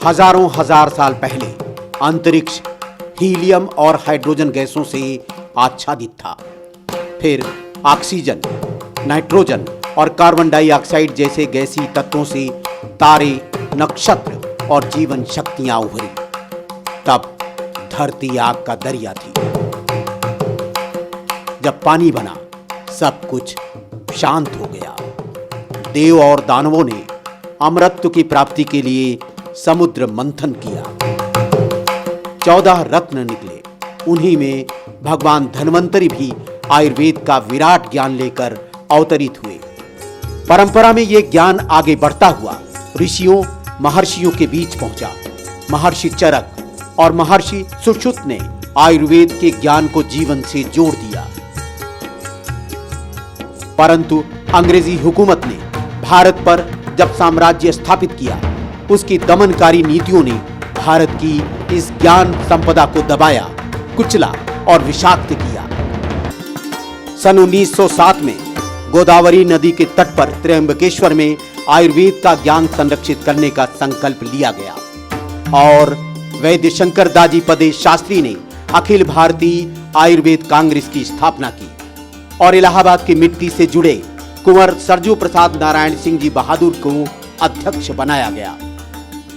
हजारों हजार साल पहले अंतरिक्ष हीलियम और हाइड्रोजन गैसों से आच्छादित था। फिर ऑक्सीजन, नाइट्रोजन और कार्बन डाइऑक्साइड जैसे गैसीय तत्वों से तारे, नक्षत्र और जीवन शक्तियां उभरी। तब धरती आग का दरिया थी। जब पानी बना, सब कुछ शांत हो गया। देव और दानवों ने अमरत्व की प्राप्ति के लिए समुद्र मंथन किया। 14 रत्न निकले। उन्हीं में भगवान धन्वंतरी भी आयुर्वेद का विराट ज्ञान लेकर अवतरित हुए। परंपरा में यह ज्ञान आगे बढ़ता हुआ ऋषियों, महर्षियों के बीच पहुंचा। महर्षि चरक और महर्षि सुश्रुत ने आयुर्वेद के ज्ञान को जीवन से जोड़ दिया। परंतु अंग्रेजी हुकूमत ने भारत पर जब साम्राज्य स्थापित किया, उसकी दमनकारी नीतियों ने भारत की इस ज्ञान संपदा को दबाया, कुचला और विषाक्त किया। सन 1907 में गोदावरी नदी के तट पर त्र्यंबकेश्वर में आयुर्वेद का ज्ञान संरक्षित करने का संकल्प लिया गया और वैद्य शंकर दाजी पदे शास्त्री ने अखिल भारतीय आयुर्वेद कांग्रेस की स्थापना की और इलाहाबाद की मिट्टी से जुड़े कुंवर सरजू प्रसाद नारायण सिंह जी बहादुर को अध्यक्ष बनाया गया।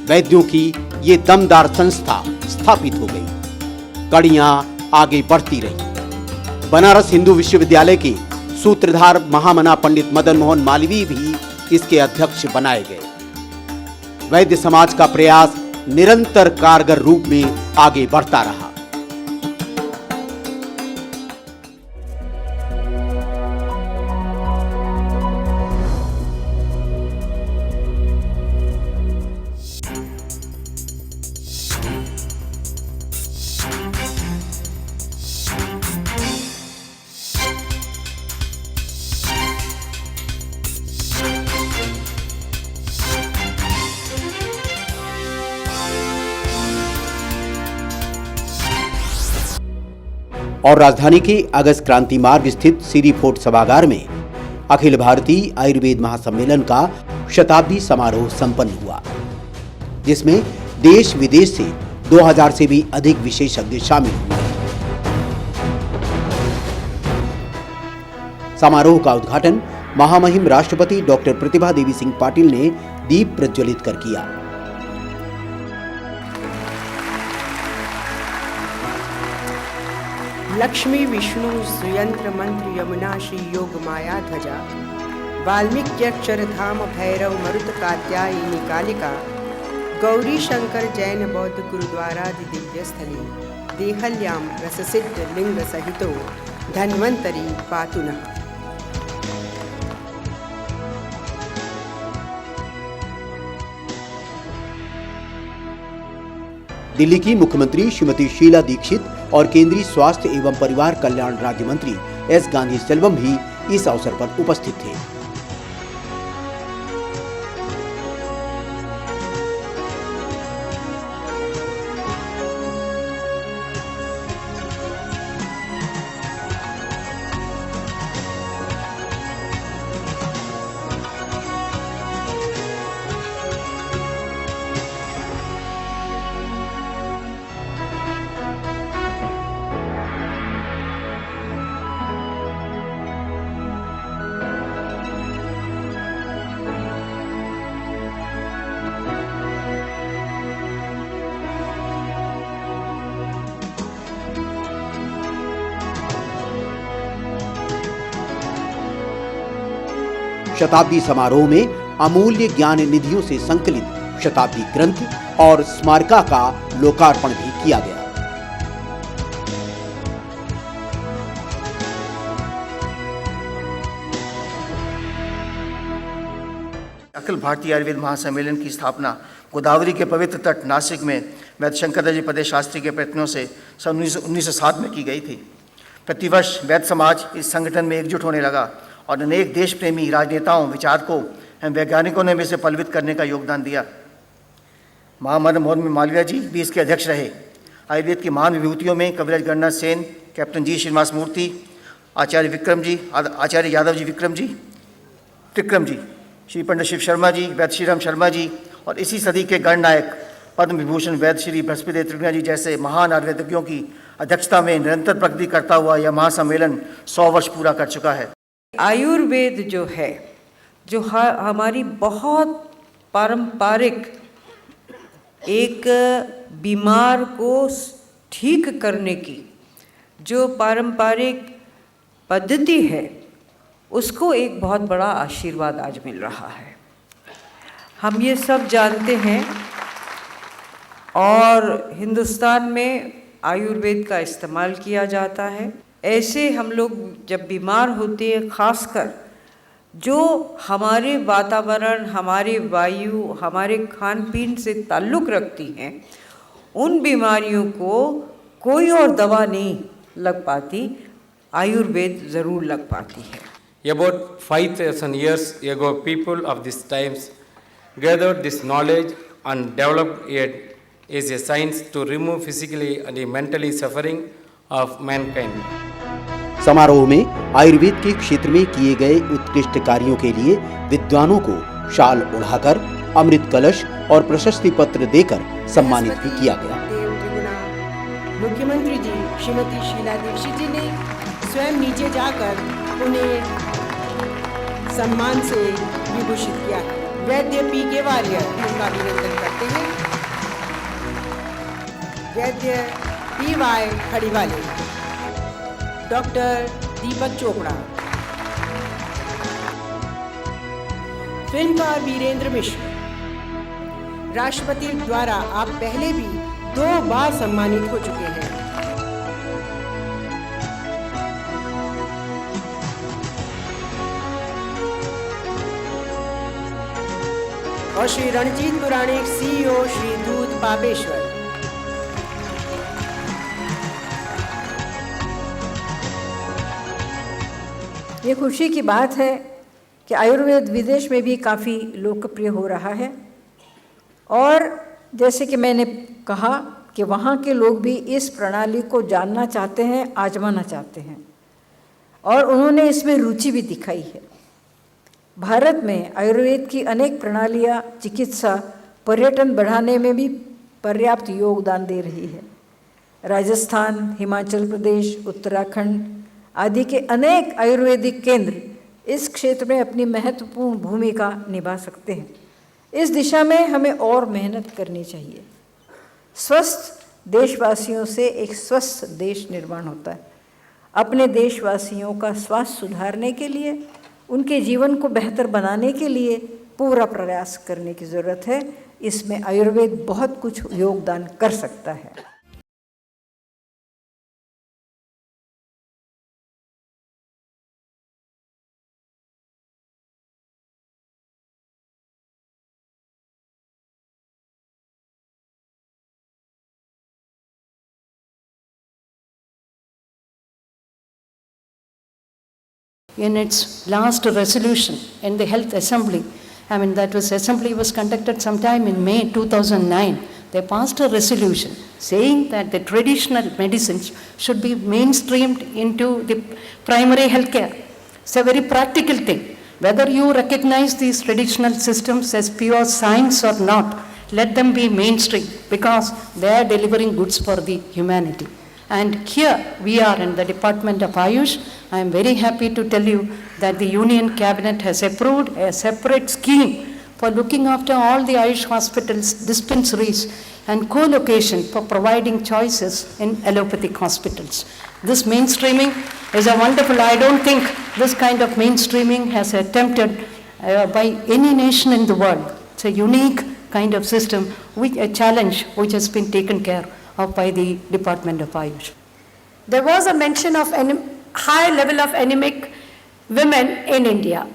वैद्यों की ये दमदार संस्था स्थापित हो गई। कड़ियां आगे बढ़ती रही। बनारस हिंदू विश्वविद्यालय के सूत्रधार महामना पंडित मदन मोहन मालवीय भी इसके अध्यक्ष बनाए गए। वैद्य समाज का प्रयास निरंतर कारगर रूप में आगे बढ़ता रहा। और राजधानी के अगस्त क्रांति मार्ग स्थित सीरी फोर्ट सभागार में अखिल भारतीय आयुर्वेद महासम्मेलन का शताब्दी समारोह संपन्न हुआ, जिसमें देश विदेश से 2000 से भी अधिक विशेषज्ञ शामिल हुए। समारोह का उद्घाटन महामहिम राष्ट्रपति डॉक्टर प्रतिभा देवी सिंह पाटिल ने दीप प्रज्वलित कर किया। लक्ष्मी विष्णु सुयंत्र मंत्र यमुना श्री योग माया ध्वजा वाल्मीक्यक्षर धाम भैरव मरुत कात्यायनी कालिका गौरी शंकर जैन बौद्ध गुरुद्वारा दिव्य स्थली देहल्याम रससिद्ध लिंग सहितो धन्वंतरी पातु नः। दिल्ली की मुख्यमंत्री श्रीमती शीला दीक्षित और केंद्रीय स्वास्थ्य एवं परिवार कल्याण राज्य मंत्री एस गांधी सेल्वम भी इस अवसर पर उपस्थित थे। शताब्दी समारोह में अमूल्य ज्ञान निधियों से संकलित शताब्दी ग्रंथ और स्मारिका का लोकार्पण भी किया गया। अखिल भारतीय आयुर्वेद महासम्मेलन की स्थापना गोदावरी के पवित्र तट नासिक में वैद्य शंकर दाजी पदे शास्त्री के प्रयत्नों से सन 1907 में की गई थी। प्रतिवर्ष वैद्य समाज इस संगठन में एकजुट होने लगा और अनेक देश प्रेमी राजनेताओं, विचारकों एवं वैज्ञानिकों ने इसे पल्लवित करने का योगदान दिया। महामना मोहन मालवीय जी भी इसके अध्यक्ष रहे। आयुर्वेद की महान विभूतियों में कविराज गणनाथ सेन, कैप्टन जी श्रीनिवास मूर्ति, आचार्य विक्रम जी, आचार्य यादव जी विक्रम जी, श्री पंडित शिव शर्मा जी, वैद्य श्रीराम शर्मा जी और इसी सदी के गणनायक पद्म विभूषण वैद्य श्री बृहस्पति त्रिज्ञा जी जैसे महान आयुर्वेदिकों की अध्यक्षता में निरंतर प्रगति करता हुआ यह महासम्मेलन 100 वर्ष पूरा कर चुका है। आयुर्वेद जो है, जो हमारी बहुत पारंपरिक एक बीमार को ठीक करने की जो पारंपरिक पद्धति है, उसको एक बहुत बड़ा आशीर्वाद आज मिल रहा है। हम ये सब जानते हैं और हिंदुस्तान में आयुर्वेद का इस्तेमाल किया जाता है। ऐसे हम लोग जब बीमार होते हैं, खासकर जो हमारे वातावरण, हमारे वायु, हमारे खान पीन से ताल्लुक़ रखती हैं, उन बीमारियों को कोई और दवा नहीं लग पाती, आयुर्वेद ज़रूर लग पाती है। About 5,000 years ago, people of these times gathered this knowledge and developed it as a science to remove physically and mentally suffering of mankind. समारोह में आयुर्वेद के क्षेत्र में किए गए उत्कृष्ट कार्यों के लिए विद्वानों को शाल ओढ़ाकर, अमृत कलश और प्रशस्ति पत्र देकर सम्मानित भी किया गया। मुख्यमंत्री जी श्रीमती शीला दीक्षित जी ने स्वयं नीचे जाकर उन्हें सम्मान से विभूषित किया। वैद्य पी के वारियर उनका अभिनंदन करते हैं। वैद्य पी वाई खड़ीवाले, डॉक्टर दीपक चोपड़ा, फिल्मकार वीरेंद्र मिश्र। राष्ट्रपति द्वारा आप पहले भी 2 बार सम्मानित हो चुके हैं। और श्री रणजीत पुराणिक CEO श्री दूत पापेश्वर। ये खुशी की बात है कि आयुर्वेद विदेश में भी काफ़ी लोकप्रिय हो रहा है और जैसे कि मैंने कहा कि वहाँ के लोग भी इस प्रणाली को जानना चाहते हैं, आजमाना चाहते हैं और उन्होंने इसमें रुचि भी दिखाई है। भारत में आयुर्वेद की अनेक प्रणालियाँ चिकित्सा पर्यटन बढ़ाने में भी पर्याप्त योगदान दे रही है। राजस्थान, हिमाचल प्रदेश, उत्तराखंड आदि के अनेक आयुर्वेदिक केंद्र इस क्षेत्र में अपनी महत्वपूर्ण भूमिका निभा सकते हैं। इस दिशा में हमें और मेहनत करनी चाहिए। स्वस्थ देशवासियों से एक स्वस्थ देश निर्माण होता है। अपने देशवासियों का स्वास्थ्य सुधारने के लिए, उनके जीवन को बेहतर बनाने के लिए पूरा प्रयास करने की ज़रूरत है। इसमें आयुर्वेद बहुत कुछ योगदान कर सकता है। In its last resolution in the Health Assembly, assembly was conducted sometime in May 2009. They passed a resolution saying that the traditional medicines should be mainstreamed into the primary healthcare. It's a very practical thing. Whether you recognize these traditional systems as pure science or not, let them be mainstream because they are delivering goods for the humanity. And here we are in the Department of Ayush. I am very happy to tell you that the Union Cabinet has approved a separate scheme for looking after all the Ayush hospitals, dispensaries and co-location for providing choices in allopathic hospitals. This mainstreaming is a wonderful, I don't think this kind of mainstreaming has attempted by any nation in the world. It's a unique kind of system, a challenge which has been taken care of by the Department of Ayush. There was a mention of high level of anemic women in India.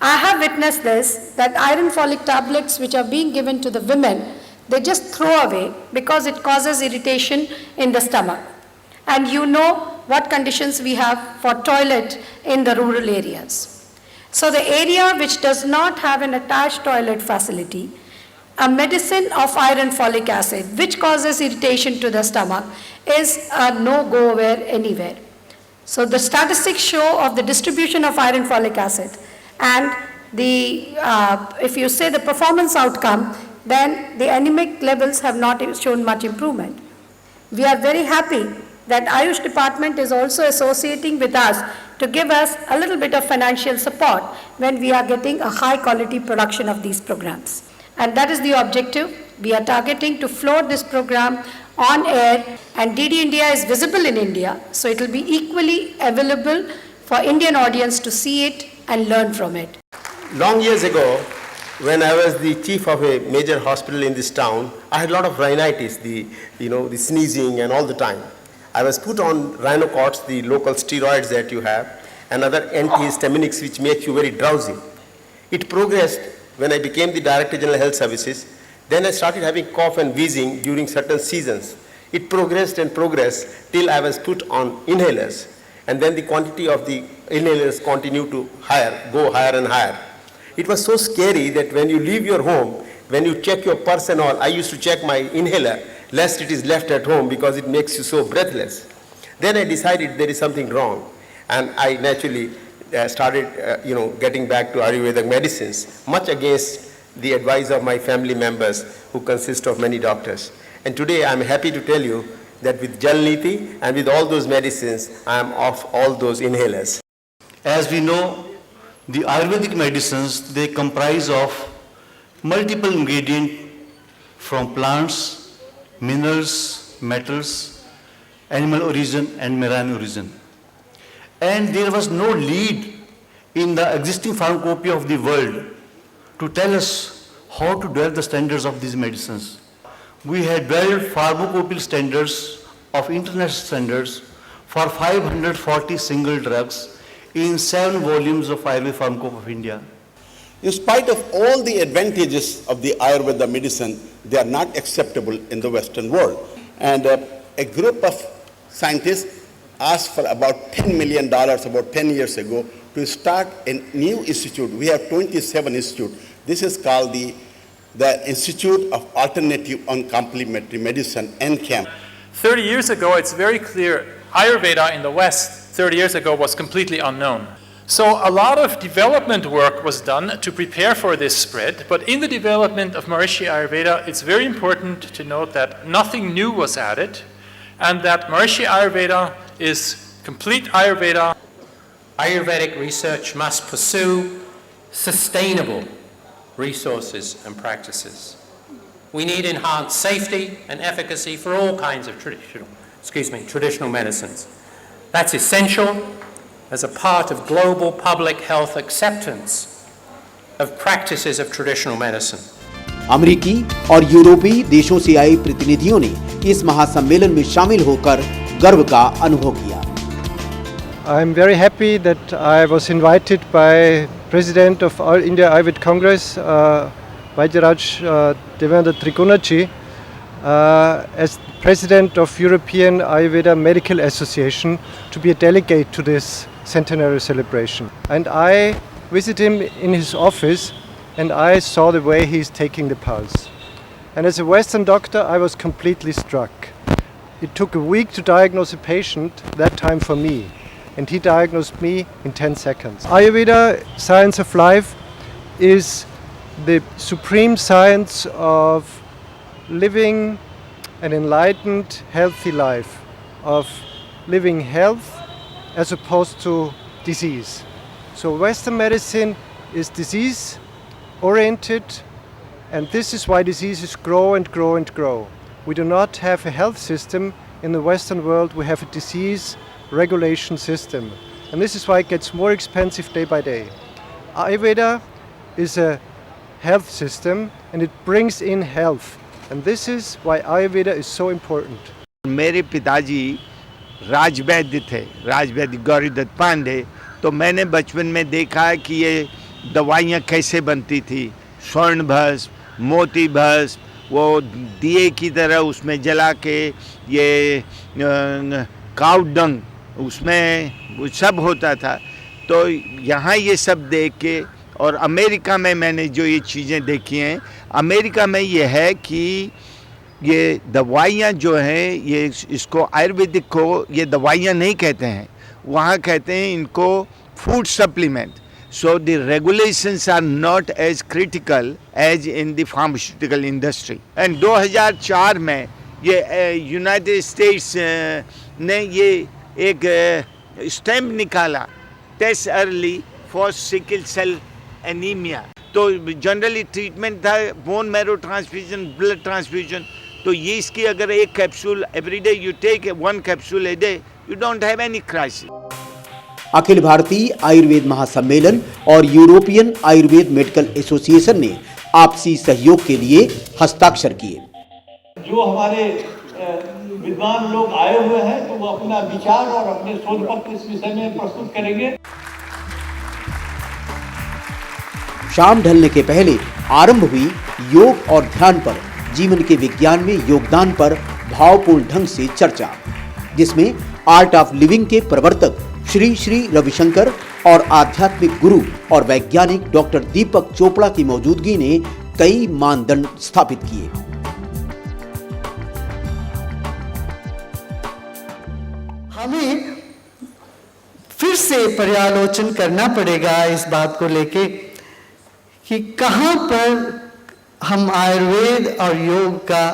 I have witnessed this, that iron folic tablets which are being given to the women, they just throw away because it causes irritation in the stomach. And you know what conditions we have for toilet in the rural areas. So the area which does not have an attached toilet facility, a medicine of iron folic acid which causes irritation to the stomach is a no-go anywhere. So the statistics show of the distribution of iron folic acid and if you say the performance outcome, then the anemic levels have not shown much improvement. We are very happy that Ayush department is also associating with us to give us a little bit of financial support when we are getting a high quality production of these programs. And that is the objective. We are targeting to float this program on air, and DD India is visible in India, so it will be equally available for Indian audience to see it and learn from it. Long years ago, when I was the chief of a major hospital in this town, I had a lot of rhinitis, the sneezing and all the time. I was put on Rhinocords, the local steroids that you have, and other antihistaminics which make you very drowsy. It progressed when I became the Director General Health Services. Then I started having cough and wheezing during certain seasons. It progressed and progressed till I was put on inhalers. And then the quantity of the inhalers continued to go higher and higher. It was so scary that when you leave your home, when you check your purse and all, I used to check my inhaler, lest it is left at home because it makes you so breathless. Then I decided there is something wrong. And I naturally started, getting back to Ayurvedic medicines, much against the advice of my family members who consist of many doctors. And today I'm happy to tell you that with Jal Niti and with all those medicines, I am off all those inhalers. As we know, the Ayurvedic medicines, they comprise of multiple ingredients from plants, minerals, metals, animal origin and marine origin. And there was no lead in the existing pharmacopoeia of the world to tell us how to develop the standards of these medicines. We had developed pharmacopoeial standards of international standards for 540 single drugs in 7 volumes of Ayurveda Pharmacopoeia of India. In spite of all the advantages of the Ayurveda medicine, they are not acceptable in the Western world. And a group of scientists asked for about $10 million about 10 years ago to start a new institute. We have 27 institutes. This is called the Institute of Alternative and Complementary Medicine, NCAM. 30 years ago, it's very clear, Ayurveda in the West 30 years ago was completely unknown. So a lot of development work was done to prepare for this spread, but in the development of Maharishi Ayurveda, it's very important to note that nothing new was added, and that Maharishi Ayurveda is complete Ayurveda. Ayurvedic research must pursue sustainable resources and practices. We need enhanced safety and efficacy for all kinds of traditional medicines. That's essential as a part of global public health acceptance of practices of traditional medicine. अमेरिकी और यूरोपीय देशों से आए प्रतिनिधियों ने इस महासम्मेलन में शामिल होकर गर्व का अनुभव किया। I am very happy that I was invited by President of All India Ayurveda Congress, Vaidyanatha Devendra Trikonachi, as President of European Ayurveda Medical Association, to be a delegate to this centenary celebration. And I visited him in his office, and I saw the way he's taking the pulse. And as a Western doctor, I was completely struck. It took a week to diagnose a patient, that time for me, and he diagnosed me in 10 seconds. Ayurveda, science of life, is the supreme science of living an enlightened, healthy life, of living health as opposed to disease. So Western medicine is disease-oriented, and this is why diseases grow and grow and grow. We do not have a health system in the Western world, we have a disease regulation system. And this is why it gets more expensive day by day. Ayurveda is a health system, and it brings in health. And this is why Ayurveda is so important. मेरे पिताजी राजवैद्य थे, राजवैद्य गौरीदत्त पांडे, तो मैंने बचपन में देखा कि ये दवाइयाँ कैसे बनती थी, स्वर्ण भस्म, मोती भस्म, वो दिए की तरह उसमें जला के ये काऊ डंग उसमें वो सब होता था। तो यहाँ ये सब देख के, और अमेरिका में मैंने जो ये चीज़ें देखी हैं, अमेरिका में ये है कि ये दवाइयाँ जो हैं, ये इसको आयुर्वेदिक को ये दवाइयाँ नहीं कहते हैं, वहाँ कहते हैं इनको food supplement. So the regulations are not as critical as in the pharmaceutical industry. And 2004 में ये यूनाइटेड स्टेट्स ने ये एक स्टैम्प निकाला, test early for sickle cell anaemia. तो जनरली ट्रीटमेंट था bone marrow transfusion, blood transfusion. तो ये इसकी अगर एक capsule every day you take 1 capsule a day, you don't have any crisis. Akhil Bharatiya Ayurveda महासम्मेलन और यूरोपियन आयुर्वेद मेडिकल एसोसिएशन ने आपसी सहयोग के लिए हस्ताक्षर किए। जो हमारे विद्वान लोग आए हुए हैं तो वो अपना विचार और अपने शोध पत्र इस विषय में प्रस्तुत करेंगे। शाम ढलने के पहले आरंभ हुई योग और ध्यान पर जीवन के विज्ञान में योगदान पर भावपूर्ण ढंग से चर्चा, जिसमें आर्ट ऑफ लिविंग के प्रवर्तक श्री श्री रविशंकर और आध्यात्मिक गुरु और वैज्ञानिक डॉक्टर दीपक चोपड़ा की मौजूदगी ने कई मानदंड स्थापित किए। हमें फिर से पर्यालोचन करना पड़ेगा इस बात को लेके कि कहाँ पर हम आयुर्वेद और योग का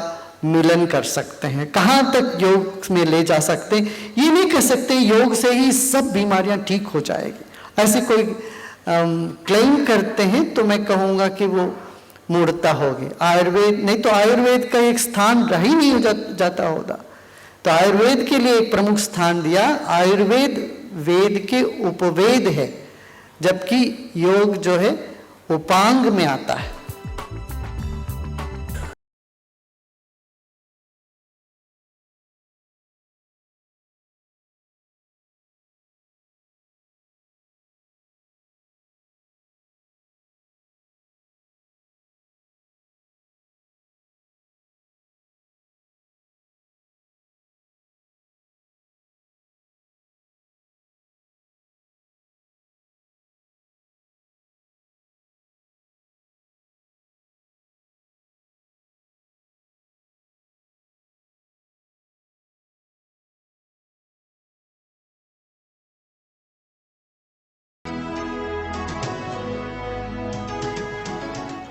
मिलन कर सकते हैं, कहाँ तक योग में ले जा सकते हैं। ये नहीं कह सकते योग से ही सब बीमारियां ठीक हो जाएगी, ऐसे कोई क्लेम करते हैं तो मैं कहूँगा कि वो मूर्खता होगी। आयुर्वेद नहीं तो आयुर्वेद का एक स्थान रह ही नहीं जाता होगा। तो आयुर्वेद के लिए एक प्रमुख स्थान दिया। आयुर्वेद वेद के उपवेद है, जबकि योग जो है उपांग में आता है।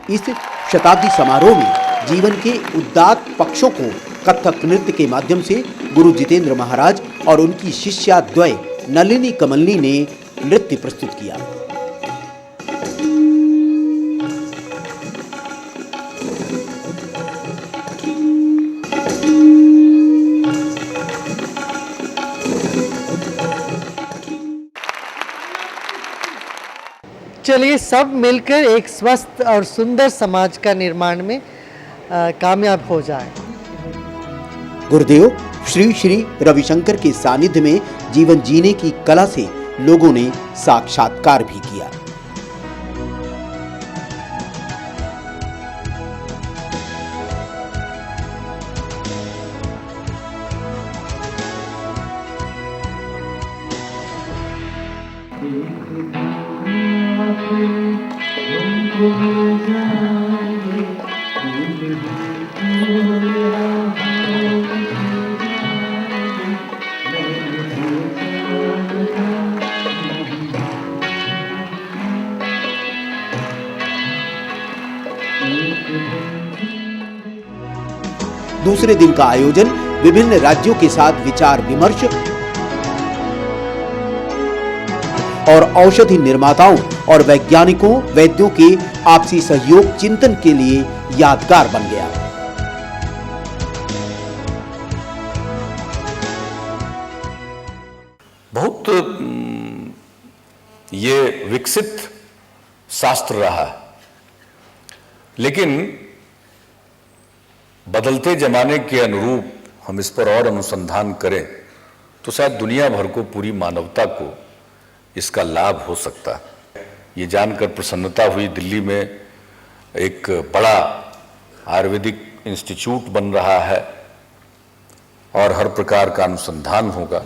इस शताब्दी समारोह में जीवन के उदात्त पक्षों को कथक नृत्य के माध्यम से गुरु जितेंद्र महाराज और उनकी शिष्याद्वय नलिनी कमलनी ने नृत्य प्रस्तुत किया। चलिए सब मिलकर एक स्वस्थ और सुंदर समाज का निर्माण में कामयाब हो जाए। गुरुदेव श्री श्री रविशंकर के सानिध्य में जीवन जीने की कला से लोगों ने साक्षात्कार भी किया। दूसरे दिन का आयोजन विभिन्न राज्यों के साथ विचार विमर्श और औषधि निर्माताओं और वैज्ञानिकों वैद्यों के आपसी सहयोग चिंतन के लिए यादगार बन गया। बहुत ये विकसित शास्त्र रहा है, लेकिन बदलते जमाने के अनुरूप हम इस पर और अनुसंधान करें तो शायद दुनिया भर को, पूरी मानवता को इसका लाभ हो सकता है। ये जानकर प्रसन्नता हुई दिल्ली में एक बड़ा आयुर्वेदिक इंस्टीट्यूट बन रहा है और हर प्रकार का अनुसंधान होगा।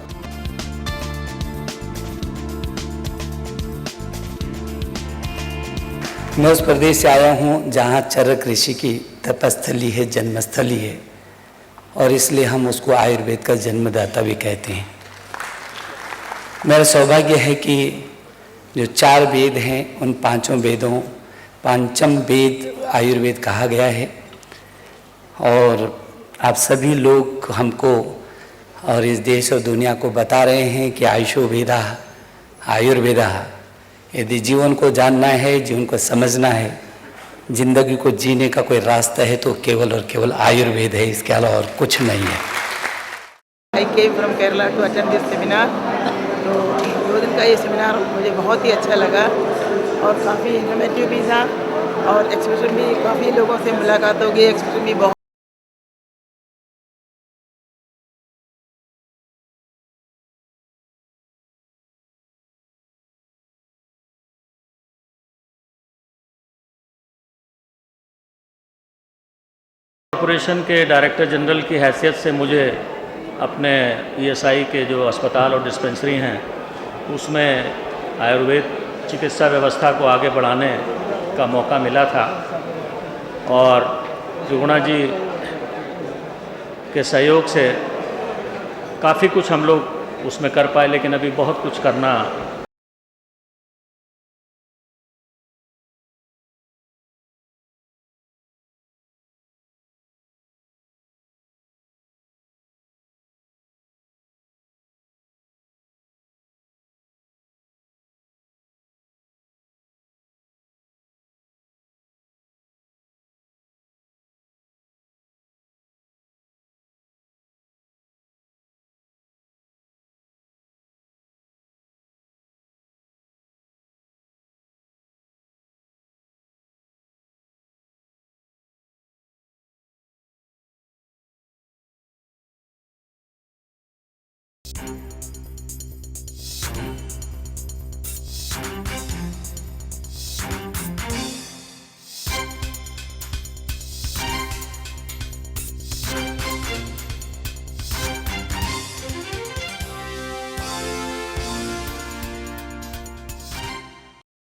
मैं उस प्रदेश से आया हूँ जहाँ चरक ऋषि की तपस्थली है, जन्मस्थली है, और इसलिए हम उसको आयुर्वेद का जन्मदाता भी कहते हैं। मेरा सौभाग्य है कि जो 4 वेद हैं उन 5 वेदों, पंचम वेद आयुर्वेद कहा गया है। और आप सभी लोग हमको और इस देश और दुनिया को बता रहे हैं कि आयुषो वेदा आयुर्वेदा। यदि जीवन को जानना है, जीवन को समझना है, जिंदगी को जीने का कोई रास्ता है तो केवल और केवल आयुर्वेद है, इसके अलावा और कुछ नहीं है। I came from Kerala to attend this seminar। तो 2 दिन का ये सेमिनार मुझे बहुत ही अच्छा लगा और काफ़ी इन्फॉर्मेटिव भी था और एक्सप्रेशन भी, काफ़ी लोगों से मुलाकात हो गई, एक्सप्रेशन भी बहुत। कॉरपोरेशन के डायरेक्टर जनरल की हैसियत से मुझे अपने ईएसआई के जो अस्पताल और डिस्पेंसरी हैं उसमें आयुर्वेद चिकित्सा व्यवस्था को आगे बढ़ाने का मौका मिला था और त्रिगुणा जी के सहयोग से काफ़ी कुछ हम लोग उसमें कर पाए, लेकिन अभी बहुत कुछ करना